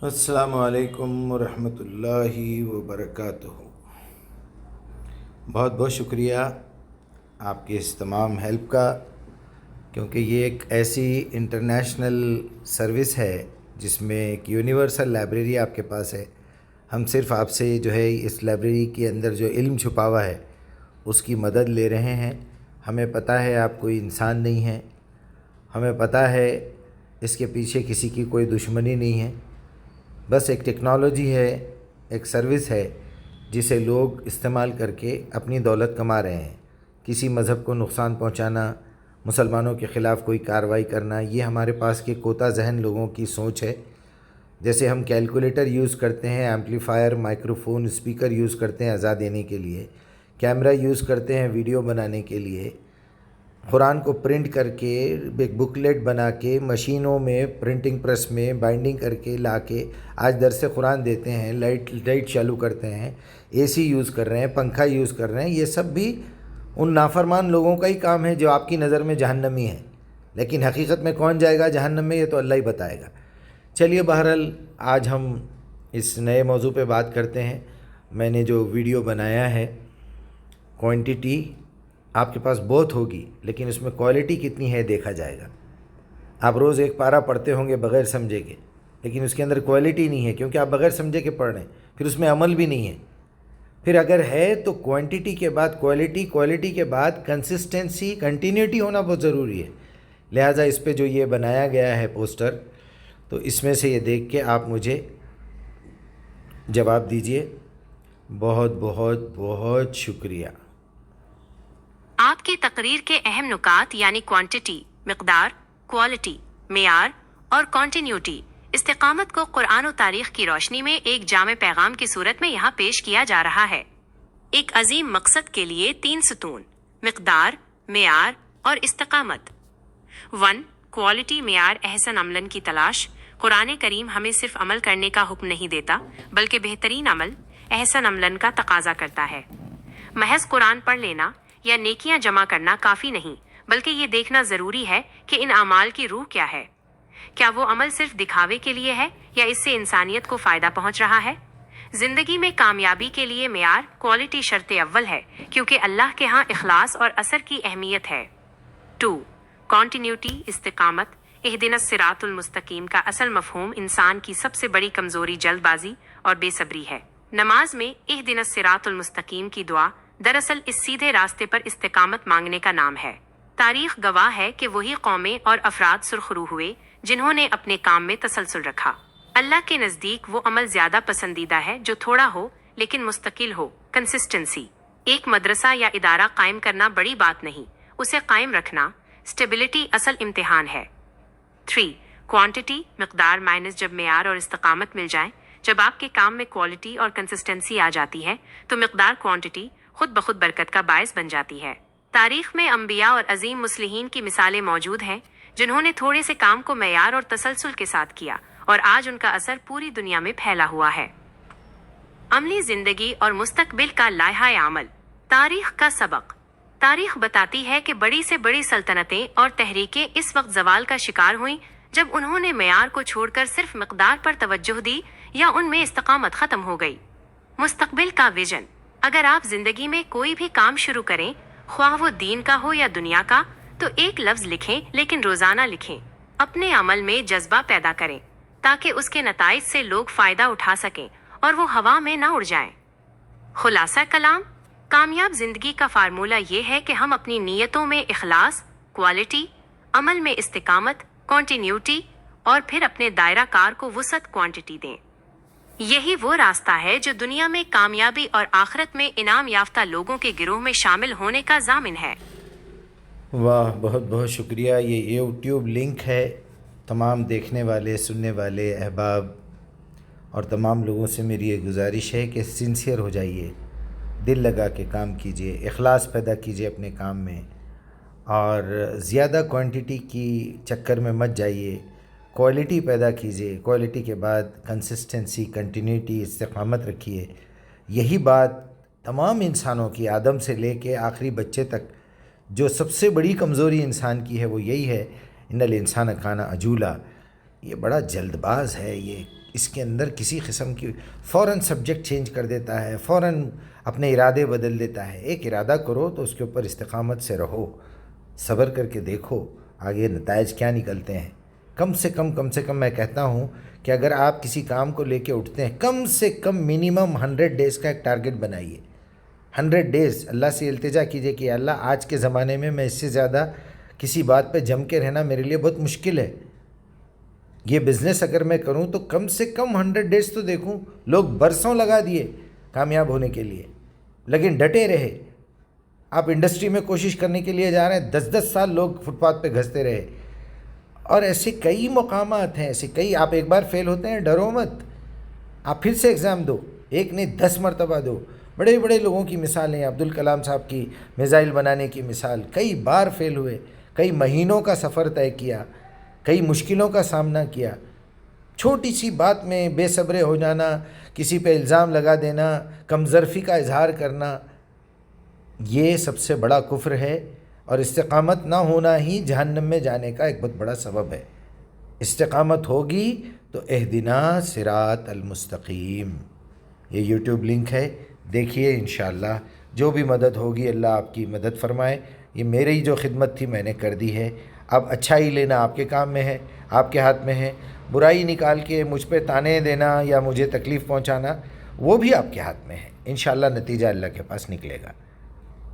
السلام علیکم ورحمۃ اللہ وبرکاتہ۔ بہت بہت شکریہ آپ کی اس تمام ہیلپ کا، کیونکہ یہ ایک ایسی انٹرنیشنل سروس ہے جس میں ایک یونیورسل لائبریری آپ کے پاس ہے۔ ہم صرف آپ سے جو ہے اس لائبریری کے اندر جو علم چھپا ہوا ہے اس کی مدد لے رہے ہیں۔ ہمیں پتہ ہے آپ کوئی انسان نہیں ہے، ہمیں پتہ ہے اس کے پیچھے کسی کی کوئی دشمنی نہیں ہے، بس ایک ٹیکنالوجی ہے، ایک سروس ہے جسے لوگ استعمال کر کے اپنی دولت کما رہے ہیں۔ کسی مذہب کو نقصان پہنچانا، مسلمانوں کے خلاف کوئی کارروائی کرنا، یہ ہمارے پاس کے کوتا ذہن لوگوں کی سوچ ہے۔ جیسے ہم کیلکولیٹر یوز کرتے ہیں، ایمپلیفائر، مائکروفون، اسپیکر یوز کرتے ہیں اذان دینے کے لیے، کیمرہ یوز کرتے ہیں ویڈیو بنانے کے لیے، قرآن کو پرنٹ کر کے ایک بکلیٹ بنا کے مشینوں میں پرنٹنگ پریس میں بائنڈنگ کر کے لا کے آج درس قرآن دیتے ہیں، لائٹ چالو کرتے ہیں، اے سی یوز کر رہے ہیں، پنکھا یوز کر رہے ہیں۔ یہ سب بھی ان نافرمان لوگوں کا ہی کام ہے جو آپ کی نظر میں جہنمی ہیں، لیکن حقیقت میں کون جائے گا جہنم میں یہ تو اللہ ہی بتائے گا۔ چلیے بہرحال آج ہم اس نئے موضوع پہ بات کرتے ہیں۔ میں نے جو ویڈیو بنایا ہے، کوانٹیٹی آپ کے پاس بہت ہوگی لیکن اس میں کوالٹی کتنی ہے دیکھا جائے گا۔ آپ روز ایک پارہ پڑھتے ہوں گے بغیر سمجھے کے، لیکن اس کے اندر کوالٹی نہیں ہے کیونکہ آپ بغیر سمجھے کے پڑھ رہے ہیں، پھر اس میں عمل بھی نہیں ہے۔ پھر اگر ہے تو کوانٹیٹی کے بعد کوالٹی، کوالٹی کے بعد کنسسٹنسی، کنٹینیوٹی ہونا بہت ضروری ہے۔ لہٰذا اس پہ جو یہ بنایا گیا ہے پوسٹر، تو اس میں سے یہ دیکھ کے آپ مجھے جواب دیجئے۔ بہت بہت بہت شکریہ۔ آپ کی تقریر کے اہم نکات یعنی کوانٹٹی، مقدار، کوالٹی، معیار اور کنٹینیوٹی، استقامت کو قرآن و تاریخ کی روشنی میں ایک جامع پیغام کی صورت میں یہاں پیش کیا جا رہا ہے۔ ایک عظیم مقصد کے لیے 3 ستون: مقدار، معیار اور استقامت۔ 1. کوالٹی، معیار، احسن عملاً کی تلاش۔ قرآن کریم ہمیں صرف عمل کرنے کا حکم نہیں دیتا بلکہ بہترین عمل، احسن عملاً کا تقاضا کرتا ہے۔ محض قرآن پڑھ لینا یا نیکیاں جمع کرنا کافی نہیں، بلکہ یہ دیکھنا ضروری ہے کہ ان اعمال کی روح کیا ہے۔ کیا وہ عمل صرف دکھاوے کے لیے ہے یا اس سے انسانیت کو فائدہ پہنچ رہا ہے؟ زندگی میں کامیابی کے لیے معیار، کوالٹی شرط اول ہے، کیونکہ اللہ کے ہاں اخلاص اور اثر کی اہمیت ہے۔ 2. کنٹینیوٹی، استقامت۔ اہدنا الصراط المستقیم کا اصل مفہوم انسان کی سب سے بڑی کمزوری جلد بازی اور بے صبری ہے۔ نماز میں اہدنا الصراط المستقیم کی دعا دراصل اس سیدھے راستے پر استقامت مانگنے کا نام ہے۔ تاریخ گواہ ہے کہ وہی قومیں اور افراد سرخرو ہوئے جنہوں نے اپنے کام میں تسلسل رکھا۔ اللہ کے نزدیک وہ عمل زیادہ پسندیدہ ہے جو تھوڑا ہو لیکن مستقل ہو، کنسسٹنسی۔ ایک مدرسہ یا ادارہ قائم کرنا بڑی بات نہیں، اسے قائم رکھنا، اسٹیبلٹی اصل امتحان ہے۔ 3. کوانٹٹی، مقدار مائنس جب معیار اور استقامت مل جائیں۔ جب آپ کے کام میں کوالٹی اور کنسسٹنسی آ جاتی ہے تو مقدار، کوانٹٹی خود بخود برکت کا باعث بن جاتی ہے۔ تاریخ میں انبیاء اور عظیم مصلحین کی مثالیں موجود ہیں جنہوں نے تھوڑے سے کام کو معیار اور تسلسل کے ساتھ کیا اور آج ان کا اثر پوری دنیا میں پھیلا ہوا ہے۔ عملی زندگی اور مستقبل کا لائحہ عمل۔ تاریخ کا سبق۔ تاریخ بتاتی ہے کہ بڑی سے بڑی سلطنتیں اور تحریکیں اس وقت زوال کا شکار ہوئیں جب انہوں نے معیار کو چھوڑ کر صرف مقدار پر توجہ دی یا ان میں استقامت ختم ہو گئی۔ مستقبل کا ویژن۔ اگر آپ زندگی میں کوئی بھی کام شروع کریں، خواہ وہ دین کا ہو یا دنیا کا، تو ایک لفظ لکھیں لیکن روزانہ لکھیں۔ اپنے عمل میں جذبہ پیدا کریں تاکہ اس کے نتائج سے لوگ فائدہ اٹھا سکیں اور وہ ہوا میں نہ اڑ جائیں۔ خلاصہ کلام، کامیاب زندگی کا فارمولہ یہ ہے کہ ہم اپنی نیتوں میں اخلاص، کوالٹی، عمل میں استقامت، کنٹینیوٹی اور پھر اپنے دائرہ کار کو وسعت، کوانٹٹی دیں۔ یہی وہ راستہ ہے جو دنیا میں کامیابی اور آخرت میں انعام یافتہ لوگوں کے گروہ میں شامل ہونے کا ضامن ہے۔ واہ، بہت بہت شکریہ۔ یہ یوٹیوب لنک ہے۔ تمام دیکھنے والے، سننے والے احباب اور تمام لوگوں سے میری یہ گزارش ہے کہ سنسیئر ہو جائیے، دل لگا کے کام کیجئے، اخلاص پیدا کیجئے اپنے کام میں، اور زیادہ کوانٹٹی کی چکر میں مت جائیے، کوالٹی پیدا کیجئے۔ کوالٹی کے بعد کنسسٹنسی، کنٹینیوٹی، استقامت رکھیے۔ یہی بات تمام انسانوں کی، آدم سے لے کے آخری بچے تک، جو سب سے بڑی کمزوری انسان کی ہے وہ یہی ہے، ان الانسان کان عجولا۔ یہ بڑا جلد باز ہے، یہ اس کے اندر کسی قسم کی فوراً سبجیکٹ چینج کر دیتا ہے، فوراً اپنے ارادے بدل دیتا ہے. ایک ارادہ کرو تو اس کے اوپر استقامت سے رہو، صبر کر کے دیکھو آگے نتائج کیا نکلتے ہیں. کم سے کم میں کہتا ہوں کہ اگر آپ کسی کام کو لے کے اٹھتے ہیں، کم سے کم منیمم 100 ڈیز کا ایک ٹارگٹ بنائیے. 100 ڈیز اللہ سے التجا کیجئے کہ اللہ آج کے زمانے میں اس سے زیادہ کسی بات پہ جم کے رہنا میرے لیے بہت مشکل ہے. یہ بزنس اگر میں کروں تو کم سے کم 100 ڈیز تو دیکھوں. لوگ برسوں لگا دیے کامیاب ہونے کے لیے، لیکن ڈٹے رہے. آپ انڈسٹری میں کوشش کرنے کے لیے جا رہے ہیں، 10 سال لوگ فٹ پاتھ پہ گھستے رہے. اور ایسے کئی مقامات ہیں، ایسے کئی. آپ ایک بار فیل ہوتے ہیں، ڈرو مت، آپ پھر سے ایگزام دو، ایک نہیں 10 مرتبہ دو. بڑے بڑے لوگوں کی مثالیں، عبدالکلام صاحب کی میزائل بنانے کی مثال، کئی بار فیل ہوئے، کئی مہینوں کا سفر طے کیا، کئی مشکلوں کا سامنا کیا. چھوٹی سی بات میں بے صبرے ہو جانا، کسی پہ الزام لگا دینا، کمظرفی کا اظہار کرنا، یہ سب سے بڑا کفر ہے. اور استقامت نہ ہونا ہی جہنم میں جانے کا ایک بہت بڑا سبب ہے. استقامت ہوگی تو اہدنا صراط المستقیم. یہ یوٹیوب لنک ہے، دیکھیے. انشاءاللہ جو بھی مدد ہوگی اللہ آپ کی مدد فرمائے. یہ میری جو خدمت تھی میں نے کر دی ہے. اب اچھائی لینا آپ کے کام میں ہے، آپ کے ہاتھ میں ہے. برائی نکال کے مجھ پہ تانے دینا یا مجھے تکلیف پہنچانا وہ بھی آپ کے ہاتھ میں ہے. انشاءاللہ نتیجہ اللہ کے پاس نکلے گا.